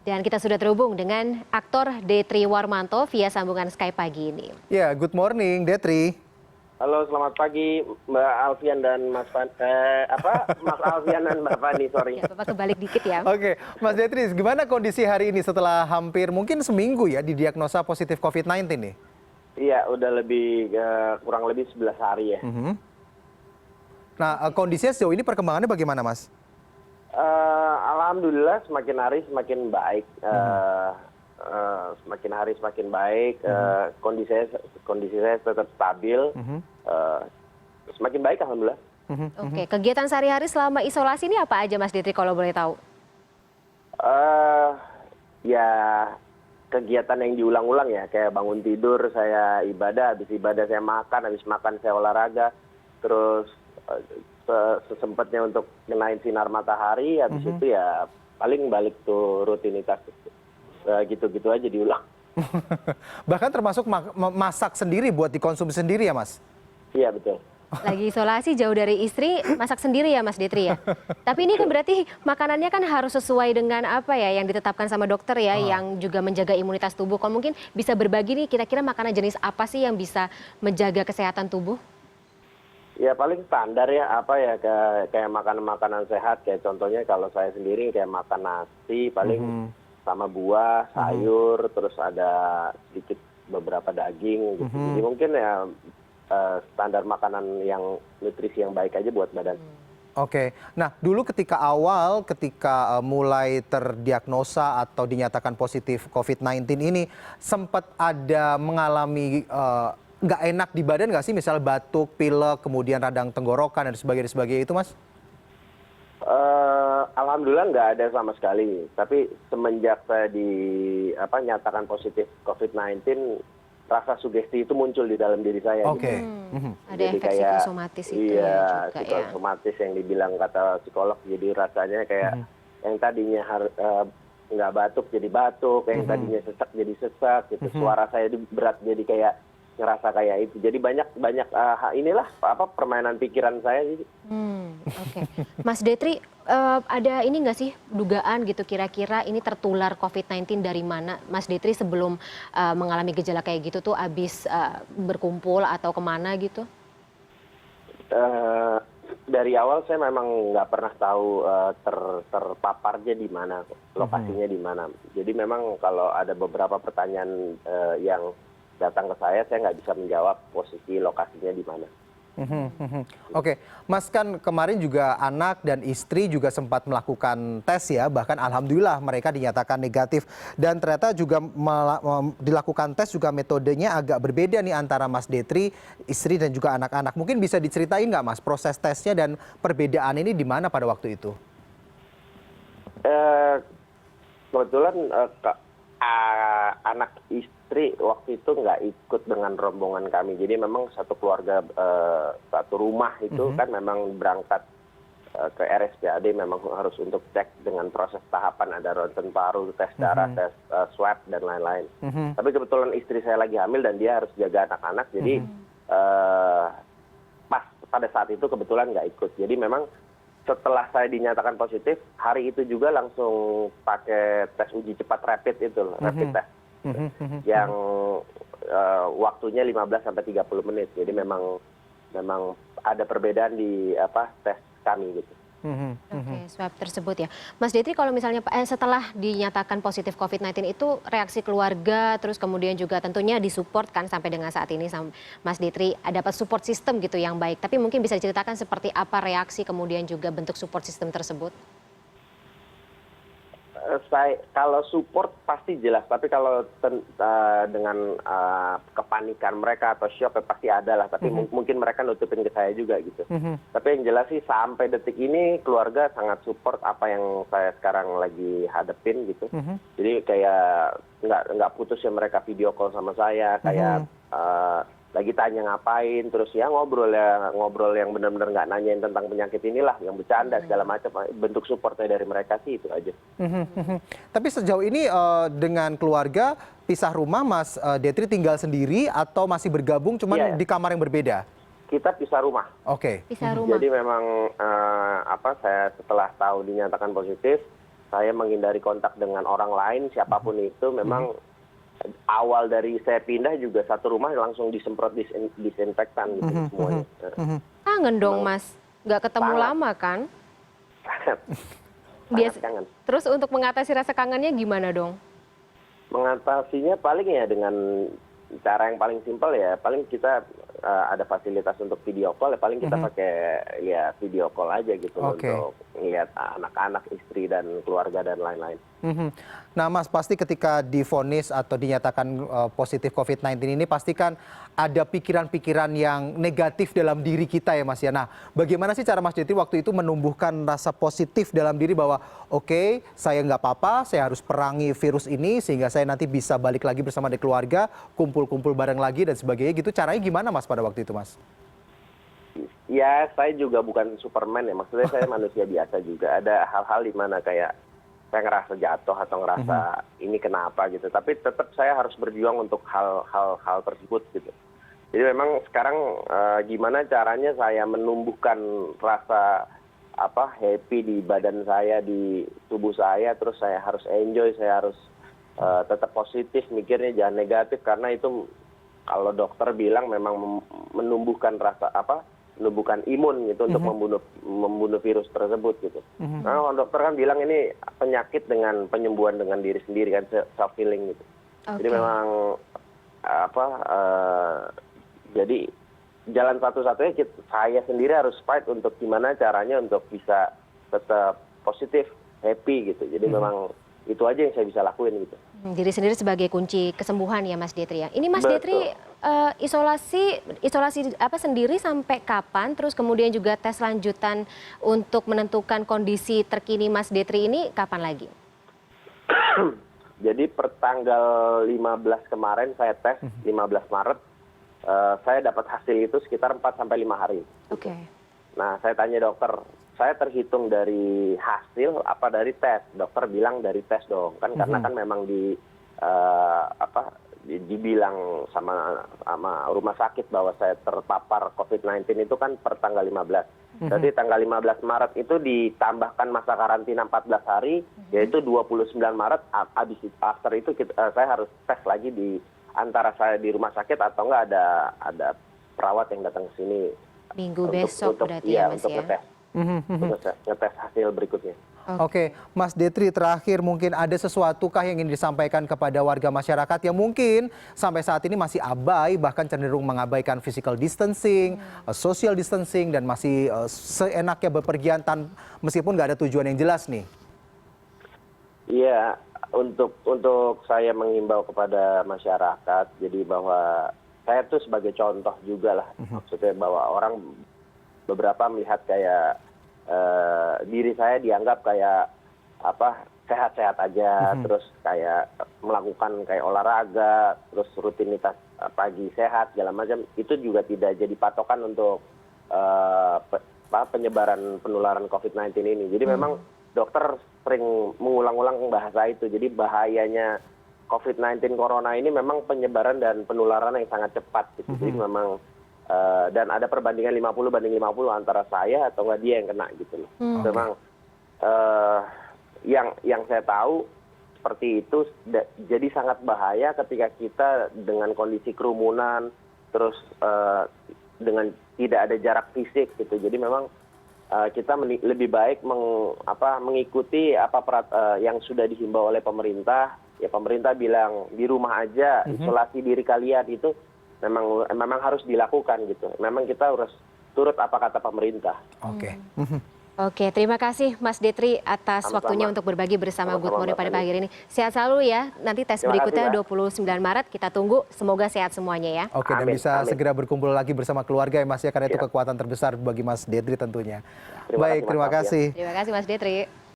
Dan kita sudah terhubung dengan aktor Detri Warmanto via sambungan Skype pagi ini. Ya, good morning, Detri. Halo, selamat pagi Mbak Alfian dan Mas Mas Alfian dan Mbak Fani, sorry. Ya, Bapak kebalik dikit ya. Oke, Mas Detri, gimana kondisi hari ini setelah hampir mungkin seminggu ya didiagnosa positif COVID-19 nih? Iya, udah kurang lebih 11 hari ya. Nah, kondisinya sejauh ini perkembangannya bagaimana, Mas? Alhamdulillah semakin hari semakin baik. Semakin hari semakin baik. Kondisi saya tetap stabil. Semakin baik, alhamdulillah. Oke, kegiatan sehari-hari selama isolasi ini apa aja Mas Detri kalau boleh tahu? Ya kegiatan yang diulang-ulang ya, kayak bangun tidur saya ibadah, habis ibadah saya makan, habis makan saya olahraga, terus sesempatnya untuk ngenain sinar matahari, habis itu ya paling balik tuh rutinitas gitu-gitu aja diulang. Bahkan termasuk masak sendiri buat dikonsumsi sendiri ya, Mas? Iya, betul. Lagi isolasi jauh dari istri, masak sendiri ya Mas Detri ya? Tapi ini kan berarti makanannya kan harus sesuai dengan apa ya yang ditetapkan sama dokter ya, yang juga menjaga imunitas tubuh. Kalau mungkin bisa berbagi nih, kira-kira makanan jenis apa sih yang bisa menjaga kesehatan tubuh? Ya paling standar ya, apa ya, kayak makanan-makanan sehat, kayak contohnya kalau saya sendiri kayak makan nasi paling sama buah, sayur, terus ada sedikit beberapa daging gitu. Jadi mungkin ya standar makanan yang nutrisi yang baik aja buat badan. Oke, nah dulu ketika mulai terdiagnosa atau dinyatakan positif COVID-19 ini, sempat ada mengalami nggak enak di badan nggak sih? Misal batuk, pilek, kemudian radang tenggorokan, dan sebagainya itu, Mas? Alhamdulillah nggak ada sama sekali. Tapi semenjak saya nyatakan positif COVID-19, rasa sugesti itu muncul di dalam diri saya. Oke. Ada efek psikosomatis itu iya, juga ya. psikosomatis yang dibilang kata psikolog. Jadi rasanya kayak yang tadinya nggak batuk jadi batuk, yang tadinya sesak jadi sesak, gitu. Suara saya berat jadi kayak ngerasa kayak itu. Jadi banyak inilah permainan pikiran saya. Oke, Mas Detri, ada ini nggak sih dugaan gitu kira-kira ini tertular COVID-19 dari mana? Mas Detri sebelum mengalami gejala kayak gitu tuh abis berkumpul atau kemana gitu? Dari awal saya memang nggak pernah tahu terpaparnya di mana, lokasinya di mana. Jadi memang kalau ada beberapa pertanyaan yang datang ke saya nggak bisa menjawab posisi lokasinya di mana. Oke, Mas, kan kemarin juga anak dan istri juga sempat melakukan tes ya, bahkan alhamdulillah mereka dinyatakan negatif. Dan ternyata juga dilakukan tes juga metodenya agak berbeda nih antara Mas Detri, istri dan juga anak-anak. Mungkin bisa diceritain nggak, Mas, proses tesnya dan perbedaan ini di mana pada waktu itu? Kebetulan anak istri waktu itu nggak ikut dengan rombongan kami. Jadi memang satu keluarga, satu rumah itu kan memang berangkat ke RSPAD, memang harus untuk cek dengan proses tahapan, ada ronsen paru, tes darah, tes swab, dan lain-lain. Tapi kebetulan istri saya lagi hamil dan dia harus jaga anak-anak, jadi pas pada saat itu kebetulan nggak ikut. Jadi memang setelah saya dinyatakan positif, hari itu juga langsung pakai tes uji cepat rapid itu, rapid test. Yang waktunya 15-30 menit. Jadi memang ada perbedaan di tes kami gitu. Oke, swab tersebut ya. Mas Detri, kalau misalnya setelah dinyatakan positif COVID-19 itu reaksi keluarga, terus kemudian juga tentunya disupport kan sampai dengan saat ini sama Mas Detri dapat support system gitu yang baik. Tapi mungkin bisa diceritakan seperti apa reaksi kemudian juga bentuk support system tersebut? Kalau support pasti jelas, tapi kalau dengan kepanikan mereka atau shock pasti ada lah, tapi mungkin mereka nutupin ke saya juga gitu. Tapi yang jelas sih sampai detik ini keluarga sangat support apa yang saya sekarang lagi hadepin gitu. Jadi kayak nggak putus ya, mereka video call sama saya, kayak lagi tanya ngapain, terus ya ngobrol yang benar-benar nggak nanyain tentang penyakit inilah, yang bercanda segala macam. Bentuk supportnya dari mereka sih itu aja. Tapi sejauh ini dengan keluarga pisah rumah, Mas Detri tinggal sendiri atau masih bergabung cuman di kamar yang berbeda? Kita pisah rumah. Oke. Pisah rumah. Jadi memang saya setelah tahu dinyatakan positif, saya menghindari kontak dengan orang lain siapapun itu. Memang awal dari saya pindah juga satu rumah langsung disemprot disinfektan gitu semuanya. Kangen dong Mas, nggak ketemu Sangat. lama kan? Sangat Biasa. kangen. Terus untuk mengatasi rasa kangennya gimana dong? Mengatasinya paling ya dengan cara yang paling simpel ya, paling kita ada fasilitas untuk video call ya, paling kita pakai ya video call aja gitu Oke. untuk lihat anak-anak, istri dan keluarga dan lain-lain. Nah Mas, pasti ketika divonis atau dinyatakan positif COVID-19 ini pastikan ada pikiran-pikiran yang negatif dalam diri kita ya Mas ya. Nah bagaimana sih cara Mas Detri waktu itu menumbuhkan rasa positif dalam diri bahwa oke, saya nggak apa-apa, saya harus perangi virus ini sehingga saya nanti bisa balik lagi bersama di keluarga, kumpul-kumpul bareng lagi dan sebagainya gitu. Caranya gimana Mas pada waktu itu Mas? Ya, saya juga bukan Superman ya, maksudnya saya manusia biasa juga. Ada hal-hal di mana kayak saya ngerasa jatuh atau ngerasa ini kenapa gitu. Tapi tetap saya harus berjuang untuk hal tersebut gitu. Jadi memang sekarang gimana caranya saya menumbuhkan rasa happy di badan saya, di tubuh saya, terus saya harus enjoy, saya harus tetap positif, mikirnya jangan negatif karena itu kalau dokter bilang memang menumbuhkan rasa menumbuhkan imun gitu untuk membunuh virus tersebut gitu. Nah, kalau dokter kan bilang ini penyakit dengan penyembuhan dengan diri sendiri kan, self healing gitu. Jadi memang jadi jalan satu-satunya saya sendiri harus fight untuk gimana caranya untuk bisa tetap positif, happy gitu. Jadi memang itu aja yang saya bisa lakuin gitu. Diri sendiri sebagai kunci kesembuhan ya Mas Detri ya. Ini Mas Betul. Detri isolasi sendiri sampai kapan? Terus kemudian juga tes lanjutan untuk menentukan kondisi terkini Mas Detri ini kapan lagi? Jadi per tanggal 15 kemarin saya tes, 15 Maret, saya dapat hasil itu sekitar 4 sampai 5 hari. Oke. Nah, saya tanya dokter, saya terhitung dari hasil apa dari tes? Dokter bilang dari tes dong, kan karena kan memang dibilang sama rumah sakit bahwa saya terpapar COVID-19 itu kan per tanggal 15. Jadi tanggal 15 Maret itu ditambahkan masa karantina 14 hari, yaitu 29 Maret, after itu saya harus tes lagi di antara saya di rumah sakit atau enggak ada perawat yang datang ke sini. Minggu besok berarti ya Mas untuk ya? ngetes hasil berikutnya. Oke, Mas Detri, terakhir mungkin ada sesuatukah yang ingin disampaikan kepada warga masyarakat yang mungkin sampai saat ini masih abai, bahkan cenderung mengabaikan physical distancing, social distancing, dan masih seenaknya bepergian meskipun nggak ada tujuan yang jelas nih? Iya, untuk saya mengimbau kepada masyarakat, jadi bahwa saya tuh sebagai contoh juga lah, maksudnya bahwa orang beberapa melihat kayak diri saya dianggap kayak sehat-sehat aja, terus kayak melakukan kayak olahraga, terus rutinitas pagi sehat segala macam, itu juga tidak jadi patokan untuk penyebaran penularan COVID-19 ini. Jadi memang dokter sering mengulang-ulang bahasa itu. Jadi bahayanya COVID-19 corona ini memang penyebaran dan penularan yang sangat cepat gitu. Jadi memang dan ada perbandingan 50-50 antara saya atau nggak dia yang kena gitu loh. Memang yang saya tahu seperti itu, jadi sangat bahaya ketika kita dengan kondisi kerumunan, terus dengan tidak ada jarak fisik gitu. Jadi memang kita lebih baik mengikuti yang sudah dihimbau oleh pemerintah. Ya pemerintah bilang di rumah aja, isolasi diri kalian itu memang harus dilakukan gitu. Memang kita harus turut apa kata pemerintah. Oke. Oke, terima kasih Mas Detri atas waktunya untuk berbagi bersama Good Morning pada pagi hari ini. Sehat selalu ya. Nanti tes berikutnya 29 Maret kita tunggu. Semoga sehat semuanya ya. Oke, dan bisa segera berkumpul lagi bersama keluarga ya Mas ya, karena itu kekuatan terbesar bagi Mas Detri tentunya. Baik, terima kasih. Terima kasih Mas Detri.